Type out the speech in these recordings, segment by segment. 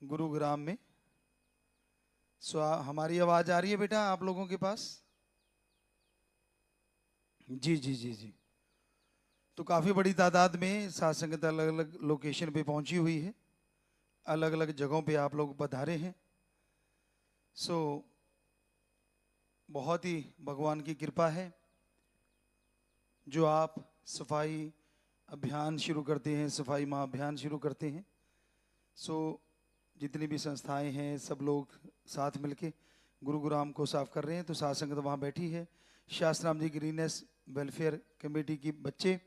गुरुग्राम में। हमारी आवाज आ रही है बेटा आप लोगों के पास? जी जी जी जी। तो काफी बड़ी तादाद में साथ संगत अलग अलग लोकेशन पे पहुंची हुई है, अलग अलग जगहों पे आप लोग पधारे हैं। सो बहुत ही भगवान की कृपा है जो आप सफाई अभियान शुरू करते हैं, सफाई माह अभियान शुरू करते हैं। सो जितनी भी संस्थाएं हैं सब लोग साथ मिलके गुरुग्राम को साफ कर रहे हैं। तो साथ संगत वहाँ बैठी है। शास्त्राम जी ग्रीनेस वेलफेयर कमेटी की बच्चे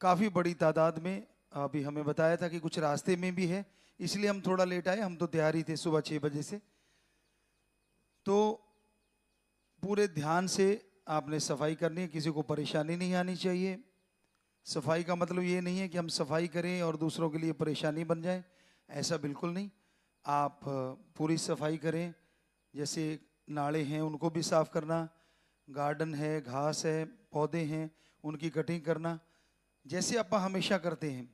काफ़ी बड़ी तादाद में, अभी हमें बताया था कि कुछ रास्ते में भी है, इसलिए हम थोड़ा लेट आए। हम तो तैयार ही थे सुबह 6 बजे से। तो पूरे ध्यान से आपने सफाई करनी है, किसी को परेशानी नहीं आनी चाहिए। सफाई का मतलब ये नहीं है कि हम सफाई करें और दूसरों के लिए परेशानी बन जाए, ऐसा बिल्कुल नहीं। आप पूरी सफाई करें, जैसे नाले हैं उनको भी साफ करना, गार्डन है, घास है, पौधे हैं, उनकी कटिंग करना, जैसे आप हमेशा करते हैं।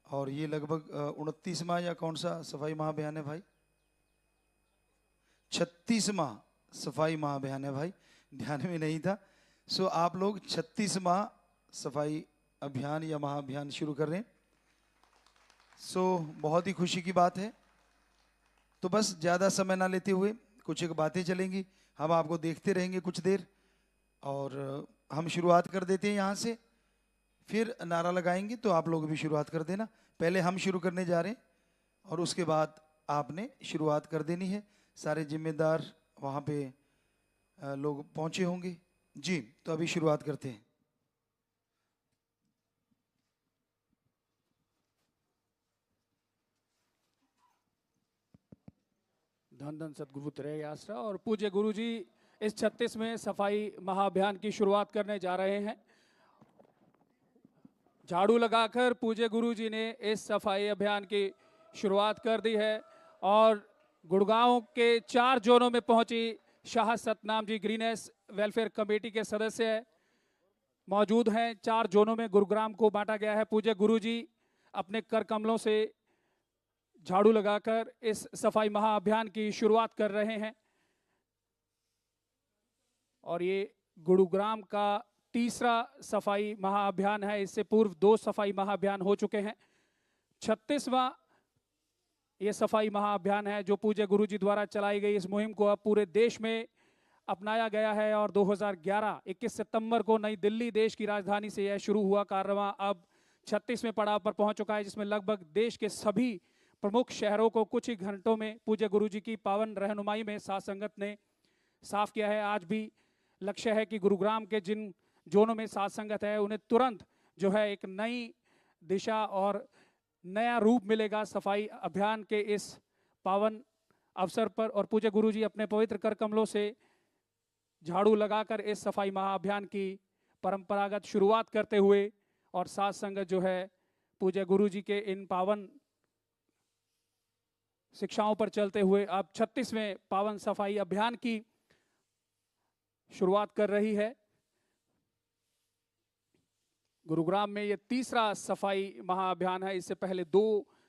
और ये लगभग 29वां या कौन सा सफाई महाअभियान है भाई? 36वां सफाई महाअभियान है भाई, ध्यान में नहीं था। सो आप लोग 36वां सफाई अभियान या महाअभियान शुरू कर रहे हैं। सो बहुत ही खुशी की बात है। तो बस ज़्यादा समय ना लेते हुए कुछ एक बातें चलेंगी, हम आपको देखते रहेंगे कुछ देर। और हम शुरुआत कर देते हैं यहाँ से, फिर नारा लगाएंगे तो आप लोग भी शुरुआत कर देना। पहले हम शुरू करने जा रहे हैं और उसके बाद आपने शुरुआत कर देनी है। सारे जिम्मेदार वहाँ पे लोग पहुँचे होंगे जी। तो अभी शुरुआत करते हैं। धन धन सदगुरु तेरे आसरा। और पूज्य गुरु जी इस 36वें सफाई महाअभियान की शुरुआत करने जा रहे हैं। झाड़ू लगाकर पूज्य गुरु जी ने इस सफाई अभियान की शुरुआत कर दी है। और गुड़गांव के 4 जोनों में पहुंची Shah Satnam ji greenish welfare committee के सदस्य मौजूद हैं। 4 जोनों में गुरुग्राम को बांटा गया है। पूज्य गुरु जी अपने कर कमलों से झाड़ू लगाकर इस सफाई महाअभियान की शुरुआत कर रहे हैं। और ये गुरुग्राम का तीसरा सफाई महाअभियान है। इससे पूर्व 2 सफाई महाअभियान हो चुके हैं। 36वां ये सफाई महाअभियान है जो पूज्य गुरु जी द्वारा चलाई गई इस मुहिम को अब पूरे देश में अपनाया गया है। और 2011 21 सितंबर को नई दिल्ली देश की राजधानी से यह शुरू हुआ कार्यक्रम अब 36वें पड़ाव पर पहुंच चुका है, जिसमें लगभग देश के सभी प्रमुख शहरों को कुछ ही घंटों में पूज्य गुरु जी की पावन रहनुमाई में साथ संगत ने साफ किया है। आज भी लक्ष्य है कि गुरुग्राम के जिन जोनों में साथ संगत है उन्हें तुरंत जो है एक नई दिशा और नया रूप मिलेगा सफाई अभियान के इस पावन अवसर पर। और पूज्य गुरु जी अपने पवित्र कर कमलों से झाड़ू लगाकर इस सफाई महाअभियान की परंपरागत शुरुआत करते हुए और साथ संगत जो है पूज्य गुरु जी के इन पावन शिक्षाओं पर चलते हुए अब 36वें पावन सफाई अभियान की शुरुआत कर रही है। गुरुग्राम में ये तीसरा सफाई महाअभियान है। इससे पहले 2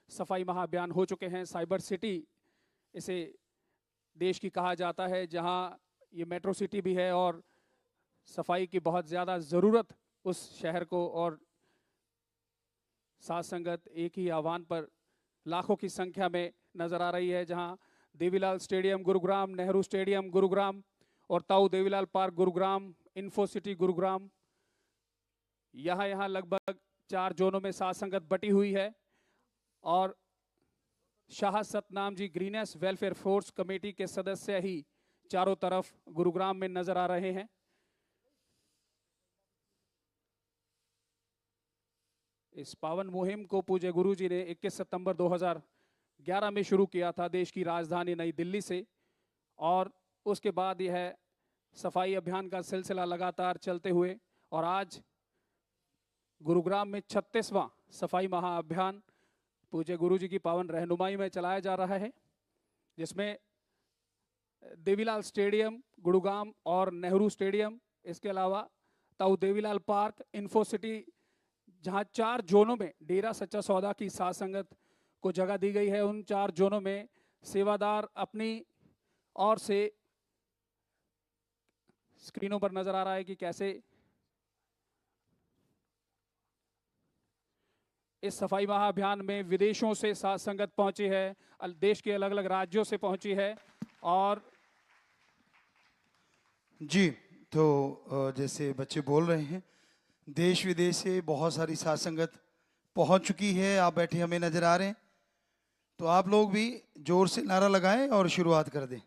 सफाई महाअभियान हो चुके हैं। साइबर सिटी इसे देश की कहा जाता है, जहां ये मेट्रो सिटी भी है और सफाई की बहुत ज़्यादा ज़रूरत उस शहर को। और साथ संगत एक ही आह्वान पर लाखों की संख्या में नजर आ रही है, जहां देवीलाल स्टेडियम गुरुग्राम, नेहरू स्टेडियम गुरुग्राम और ताऊ Devilal park Gurugram, info city Gurugram, यहाँ लगभग 4 जोनों में साथ संगत बटी हुई है। और Shah Satnam ji greenish welfare force committee के सदस्य ही चारों तरफ गुरुग्राम में नजर आ रहे हैं। इस पावन मुहिम को पूज्य गुरु जी ने 21 सितंबर 2011 में शुरू किया था देश की राजधानी नई दिल्ली से। और उसके बाद यह सफाई अभियान का सिलसिला लगातार चलते हुए और आज गुरुग्राम में 36वां सफाई महाअभियान पूज्य गुरु जी की पावन रहनुमाई में चलाया जा रहा है, जिसमें देवीलाल स्टेडियम गुरुग्राम और नेहरू स्टेडियम, इसके अलावा ताऊ देवीलाल पार्क, इन्फो सिटी, जहां 4 जोनों में डेरा सच्चा सौदा की साथ संगत को जगह दी गई है। उन 4 जोनों में सेवादार अपनी ओर से, स्क्रीनों पर नजर आ रहा है कि कैसे इस सफाई महाअभियान में विदेशों से साथ संगत पहुंची है, देश के अलग अलग राज्यों से पहुंची है। और जी, तो जैसे बच्चे बोल रहे हैं, देश विदेश से बहुत सारी साथ संगत पहुंच चुकी है। आप बैठे हमें नजर आ रहे हैं, तो आप लोग भी जोर से नारा लगाएं और शुरुआत कर दें।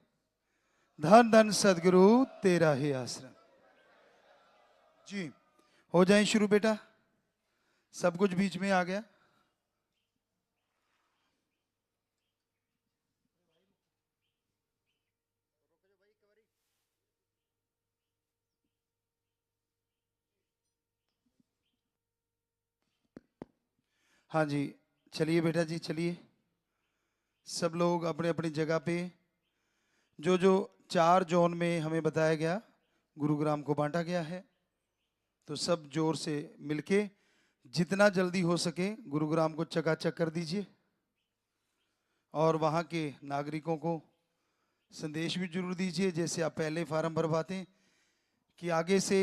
धन धन सदगुरु तेरा ही आश्रम। जी, हो जाए शुरू बेटा। सब कुछ बीच में आ गया। हाँ जी, चलिए बेटा जी, चलिए सब लोग अपने अपनी जगह पे। जो जो 4 जोन में हमें बताया गया, गुरुग्राम को बांटा गया है, तो सब जोर से मिलके जितना जल्दी हो सके गुरुग्राम को चकाचक कर दीजिए। और वहाँ के नागरिकों को संदेश भी जरूर दीजिए, जैसे आप पहले फार्म भरवाते हैं कि आगे से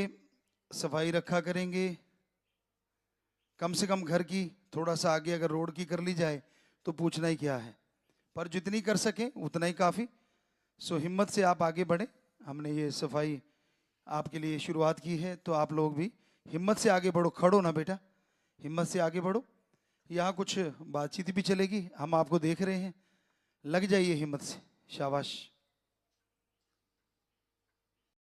सफाई रखा करेंगे। कम से कम घर की थोड़ा सा आगे अगर रोड की कर ली जाए तो पूछना ही क्या है, पर जितनी कर सकें उतना ही काफ़ी। सो हिम्मत से आप आगे बढ़ें। हमने ये सफाई आपके लिए शुरुआत की है, तो आप लोग भी हिम्मत से आगे बढ़ो। खड़ो ना बेटा, हिम्मत से आगे बढ़ो। यहाँ कुछ बातचीत भी चलेगी, हम आपको देख रहे हैं। लग जाइए हिम्मत से, शाबाश।